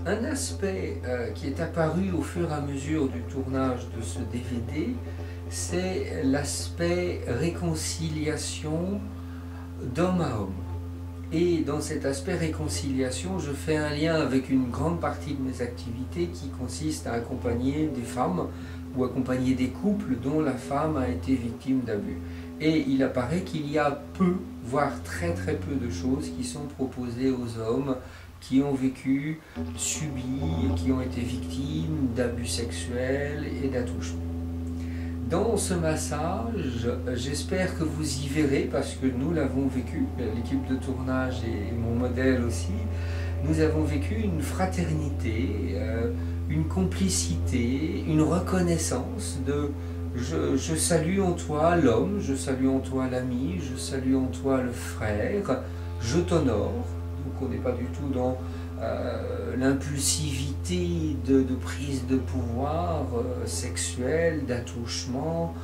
Un aspect qui est apparu au fur et à mesure du tournage de ce DVD, c'est l'aspect réconciliation d'homme à homme. Et dans cet aspect réconciliation, je fais un lien avec une grande partie de mes activités qui consiste à accompagner des femmes ou accompagner des couples dont la femme a été victime d'abus. Et il apparaît qu'il y a peu, voire très très peu de choses qui sont proposées aux hommes qui ont vécu, subi et qui ont été victimes d'abus sexuels et d'attouchements. Dans ce massage, j'espère que vous y verrez, parce que nous l'avons vécu, l'équipe de tournage et mon modèle aussi, nous avons vécu une fraternité, une complicité, une reconnaissance de je salue en toi l'homme, je salue en toi l'ami, je salue en toi le frère, je t'honore. Donc on n'est pas du tout dans l'impulsivité de prise de pouvoir sexuel, d'attouchement,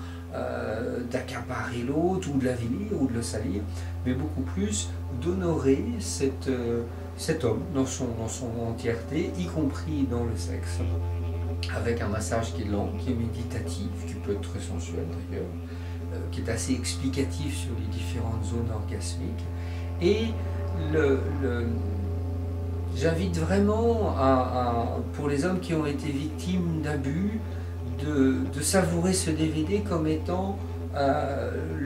d'accaparer l'autre ou de l'avilir ou de le salir, mais beaucoup plus d'honorer cet homme dans son entièreté, y compris dans le sexe, avec un massage qui est lent, qui est méditatif, qui peut être très sensuel d'ailleurs, qui est assez explicatif sur les différentes zones orgasmiques. Et j'invite vraiment pour les hommes qui ont été victimes d'abus de savourer ce DVD comme étant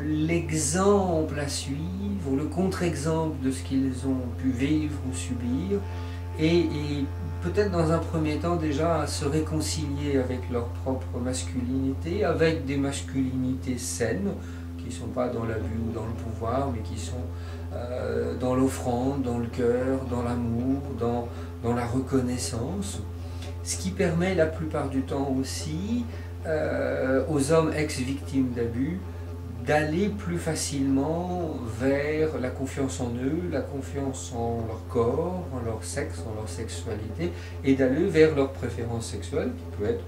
l'exemple à suivre, le contre-exemple de ce qu'ils ont pu vivre ou subir, et peut-être dans un premier temps déjà à se réconcilier avec leur propre masculinité, avec des masculinités saines, qui ne sont pas dans l'abus ou dans le pouvoir, mais qui sont dans l'offrande, dans le cœur, dans l'amour, dans la reconnaissance. Ce qui permet la plupart du temps aussi aux hommes ex-victimes d'abus d'aller plus facilement vers la confiance en eux, la confiance en leur corps, en leur sexe, en leur sexualité, et d'aller vers leur préférence sexuelle, qui peut être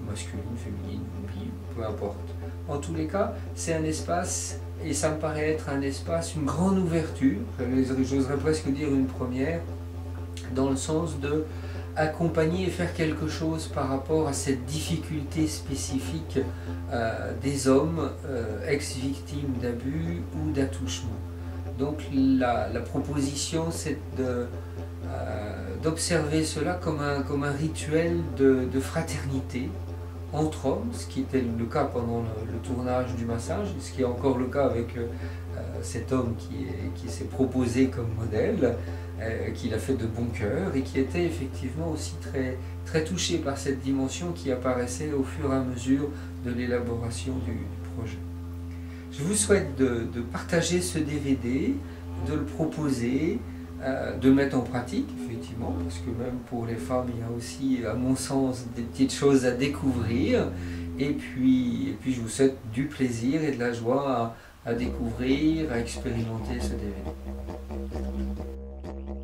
masculine, féminine, bi, peu importe. En tous les cas, c'est un espace, et ça me paraît être un espace, une grande ouverture, j'oserais presque dire une première, dans le sens de accompagner et faire quelque chose par rapport à cette difficulté spécifique des hommes ex-victimes d'abus ou d'attouchement. Donc la proposition, c'est d'observer cela comme un rituel de fraternité entre hommes, ce qui était le cas pendant le tournage du massage, et ce qui est encore le cas avec cet homme qui s'est proposé comme modèle, qu'il a fait de bon cœur, et qui était effectivement aussi très touché par cette dimension qui apparaissait au fur et à mesure de l'élaboration du projet. Je vous souhaite de partager ce DVD, de le proposer, de le mettre en pratique, effectivement, parce que même pour les femmes, il y a aussi, à mon sens, des petites choses à découvrir. Et puis je vous souhaite du plaisir et de la joie à découvrir, à expérimenter ce DVD.